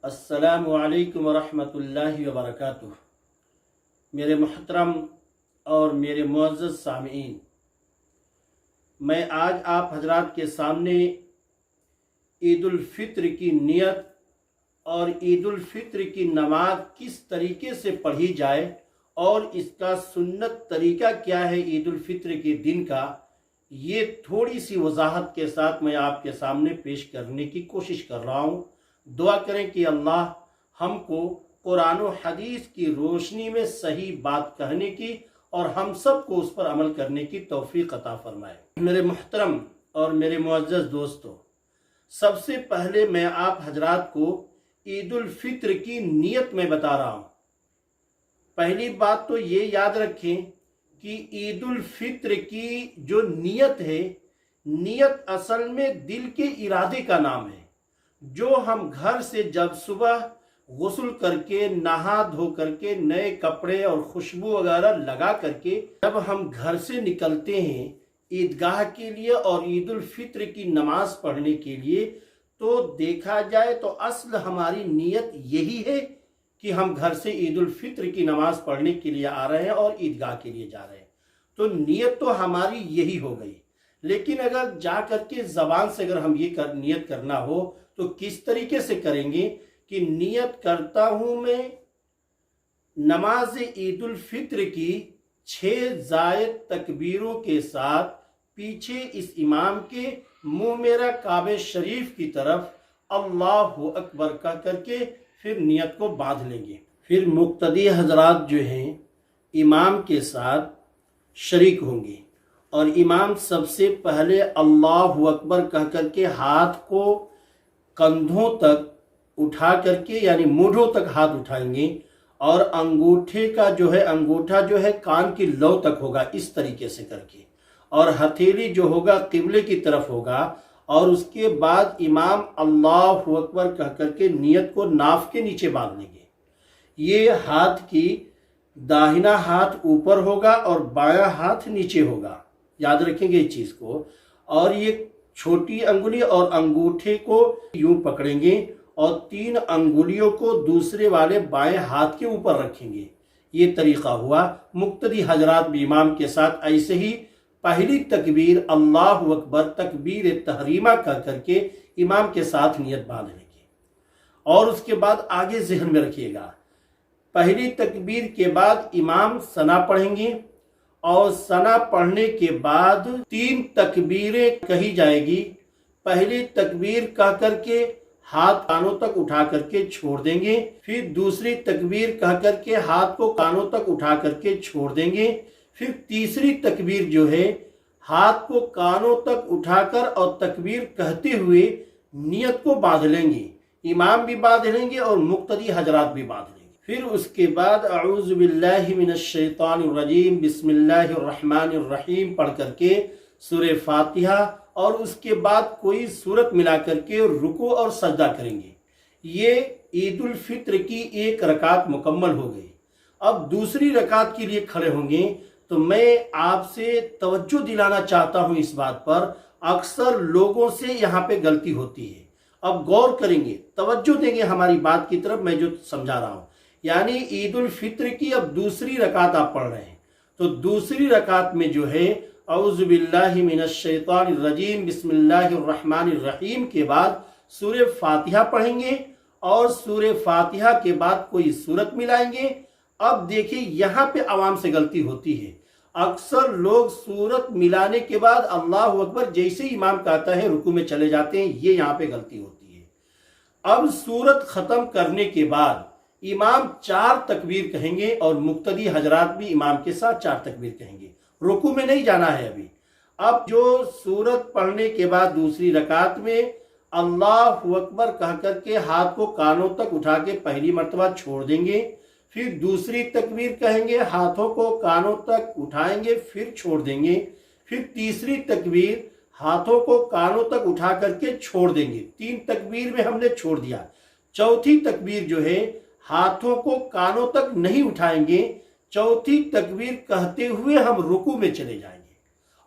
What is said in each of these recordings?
अस्सलामु अलैकुम वरहमतुल्लाहि वबरकातुह। मेरे मुहतरम और मेरे मुअज़्ज़ज़ सामीईन, मैं आज आप हजरात के सामने ईद उल फित्र की नियत और ईद उल फित्र की नमाज किस तरीके से पढ़ी जाए और इसका सुन्नत तरीका क्या है ईद उल फित्र के दिन का, ये थोड़ी सी वजाहत के साथ मैं आपके सामने पेश करने की कोशिश कर रहा हूँ। दुआ करें कि अल्लाह हमको कुरान और हदीस की रोशनी में सही बात कहने की और हम सब को उस पर अमल करने की तौफीक अता फरमाए। मेरे मुहतरम और मेरे मुअज़्ज़ज़ दोस्तों, सबसे पहले मैं आप हजरात को ईद उल फित्र की नियत में बता रहा हूँ। पहली बात तो ये याद रखें कि ईद उल फित्र की जो नियत है, नियत असल में दिल के इरादे का नाम है। जो हम घर से जब सुबह गुस्ल करके नहा धो करके नए कपड़े और खुशबू वगैरह लगा करके जब हम घर से निकलते हैं ईदगाह के लिए और ईद उल फित्र की नमाज पढ़ने के लिए, तो देखा जाए तो असल हमारी नियत यही है कि हम घर से ईद उल फित्र की नमाज पढ़ने के लिए आ रहे हैं और ईदगाह के लिए जा रहे हैं। तो नियत तो हमारी यही हो गई। लेकिन अगर जा करके ज़बान से अगर हम ये नियत करना हो तो किस तरीके से करेंगे कि नियत करता हूं मैं नमाज ईद उल फित्र की 6 जायद तकबीरों के साथ पीछे इस इमाम के मुंह मेरा काबे शरीफ की तरफ अल्लाहु अकबर कह करके फिर नियत को बांध लेंगे। फिर मुक्तदी हजरात जो हैं इमाम के साथ शरीक होंगे और इमाम सबसे पहले अल्लाहु अकबर कह करके हाथ को कंधों तक उठा करके यानी मूढ़ों तक हाथ उठाएंगे और अंगूठा जो है कान की लौ तक होगा, इस तरीके से करके, और हथेली जो होगा किबले की तरफ होगा। और उसके बाद इमाम अल्लाहु अकबर कह करके नियत को नाफ के नीचे बांध लेंगे। ये हाथ की दाहिना हाथ ऊपर होगा और बायां हाथ नीचे होगा, याद रखेंगे इस चीज को। और ये छोटी अंगुली और अंगूठे को यूं पकड़ेंगे और 3 अंगुलियों को दूसरे वाले बाएं हाथ के ऊपर रखेंगे। ये तरीका हुआ। मुक्तदी हजरात भी इमाम के साथ ऐसे ही पहली तकबीर अल्लाहु अकबर तकबीर तहरीमा कह करके इमाम के साथ नियत बांध लेंगे। और उसके बाद आगे ज़हन में रखिएगा, पहली तकबीर के बाद इमाम सना पढ़ेंगे और सना पढ़ने के बाद 3 तकबीरें कही जाएगी। पहली तकबीर कह करके हाथ कानों तक उठा करके छोड़ देंगे। फिर दूसरी तकबीर कह करके हाथ को कानों तक उठा करके छोड़ देंगे। फिर तीसरी तकबीर जो है हाथ को कानों तक उठाकर और तकबीर कहते हुए नियत को बांध लेंगे। इमाम भी बांध लेंगे और मुक्तदी हजरात भी बांध लेंगे। फिर उसके बाद अऊज़ु बिल्लाहि मिनश शैतानिर रजीम बिस्मिल्लाहिर रहमानिर रहीम पढ़ करके सूरह फातिहा और उसके बाद कोई सूरत मिला करके रुकू और सजदा करेंगे। ये ईद उल फित्र की 1 रकात मुकम्मल हो गई। अब दूसरी रकात के लिए खड़े होंगे तो मैं आपसे तवज्जो दिलाना चाहता हूं इस बात पर, अक्सर लोगों से यहाँ पे गलती होती है। अब गौर करेंगे, तवज्जो देंगे हमारी बात की तरफ, मैं जो समझा रहा हूँ। यानी ईद उल फित्र की अब दूसरी रकात आप पढ़ रहे हैं तो दूसरी रकात में जो है औज़ु बिल्लाहि मिनश शैतानिर रजीम बिस्मिल्लाहिर रहमानिर रहीम के बाद सूरह फातिहा पढ़ेंगे और सूरह फातिहा के बाद कोई सूरत मिलाएंगे। अब देखिए यहाँ पे आवाम से गलती होती है। अक्सर लोग सूरत मिलाने के बाद अल्लाहु अकबर जैसे ही इमाम कहता है रुकू में चले जाते हैं, ये यहाँ पे गलती होती है। अब सूरत खत्म करने के बाद इमाम 4 तकबीर कहेंगे और मुक्तदी हजरात भी इमाम के साथ 4 तकबीर कहेंगे। रुकू में नहीं जाना है अभी। अब जो सूरत पढ़ने के बाद दूसरी रकात में अल्लाहु अकबर कह करके हाथ को कानों तक उठा के पहली मर्तबा छोड़ देंगे। फिर दूसरी तकबीर कहेंगे, हाथों को कानों तक उठाएंगे फिर छोड़ देंगे। फिर तीसरी तकबीर हाथों को कानों तक उठा करके छोड़ देंगे। 3 तकबीर में हमने छोड़ दिया। चौथी तकबीर जो है हाथों को कानों तक नहीं उठाएंगे। चौथी तकबीर कहते हुए हम रुकू में चले जाएंगे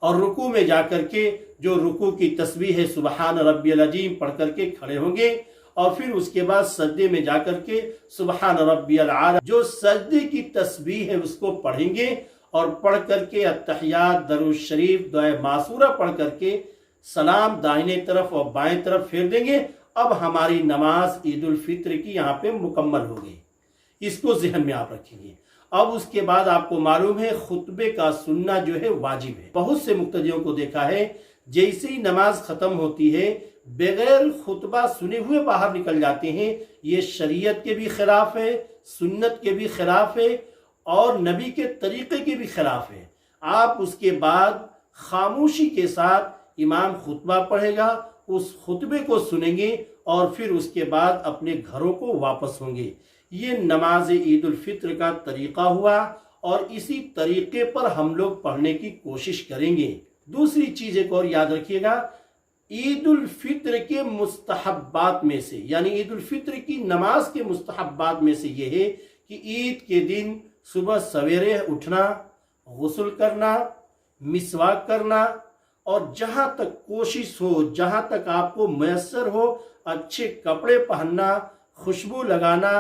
और रुकू में जाकर के जो रुकू की तस्बीह है सुबहान रब्बियल अजीम पढ़ करके खड़े होंगे اور پھر اس کے بعد سجدے میں جا کر کے سبحان ربی العالی جو سجدے کی تسبیح ہے اس کو پڑھیں گے، اور پڑھ کر کے التحیات، درود شریف، دعائے معصورہ پڑھ کر کے سلام دائیں طرف اور بائیں طرف پھیر دیں گے۔ اب ہماری نماز عید الفطر کی یہاں پہ مکمل ہو گئی، اس کو ذہن میں آپ رکھیں گے۔ اب اس کے بعد آپ کو معلوم ہے خطبے کا سننا جو ہے واجب ہے۔ بہت سے مقتدیوں کو دیکھا ہے جیسے ہی نماز ختم ہوتی ہے بغیر خطبہ سنے ہوئے باہر نکل جاتے ہیں۔ یہ شریعت کے بھی خلاف ہے، سنت کے بھی خلاف ہے، اور نبی کے طریقے کے بھی خلاف ہے۔ آپ اس کے بعد خاموشی کے ساتھ امام خطبہ پڑھے گا، اس خطبے کو سنیں گے، اور پھر اس کے بعد اپنے گھروں کو واپس ہوں گے۔ یہ نماز عید الفطر کا طریقہ ہوا، اور اسی طریقے پر ہم لوگ پڑھنے کی کوشش کریں گے۔ دوسری چیز ایک اور یاد رکھیے گا، عید الفطر کے مستحبات میں سے، یعنی عید الفطر کی نماز کے مستحبات میں سے یہ ہے کہ عید کے دن صبح سویرے اٹھنا، غسل کرنا، مسواک کرنا، اور جہاں تک کوشش ہو، جہاں تک آپ کو میسر ہو، اچھے کپڑے پہننا، خوشبو لگانا،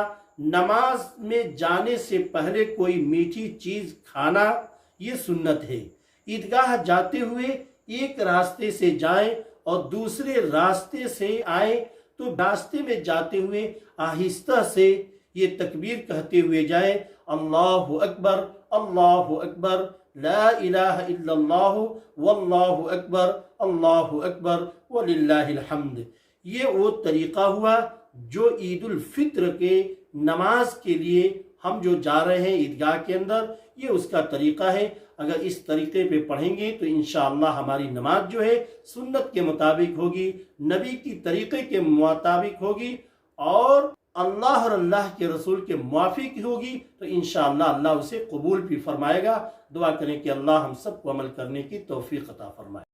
نماز میں جانے سے پہلے کوئی میٹھی چیز کھانا، یہ سنت ہے۔ عیدگاہ جاتے ہوئے ایک راستے سے جائیں اور دوسرے راستے سے آئیں تو راستے میں جاتے ہوئے آہستہ سے یہ تکبیر کہتے ہوئے جائیں، اللہ اکبر، اللہ اکبر، لا الہ الا اللہ، واللہ اکبر، اللہ اکبر، وللہ الحمد۔ یہ وہ طریقہ ہوا جو عید الفطر کے نماز کے لیے ہم جو جا رہے ہیں عیدگاہ کے اندر، یہ اس کا طریقہ ہے۔ اگر اس طریقے پہ پڑھیں گے تو انشاءاللہ ہماری نماز جو ہے سنت کے مطابق ہوگی، نبی کی طریقے کے مطابق ہوگی، اور اللہ اور اللہ کے رسول کے موافق ہوگی، تو انشاءاللہ اللہ اسے قبول بھی فرمائے گا۔ دعا کریں کہ اللہ ہم سب کو عمل کرنے کی توفیق عطا فرمائے۔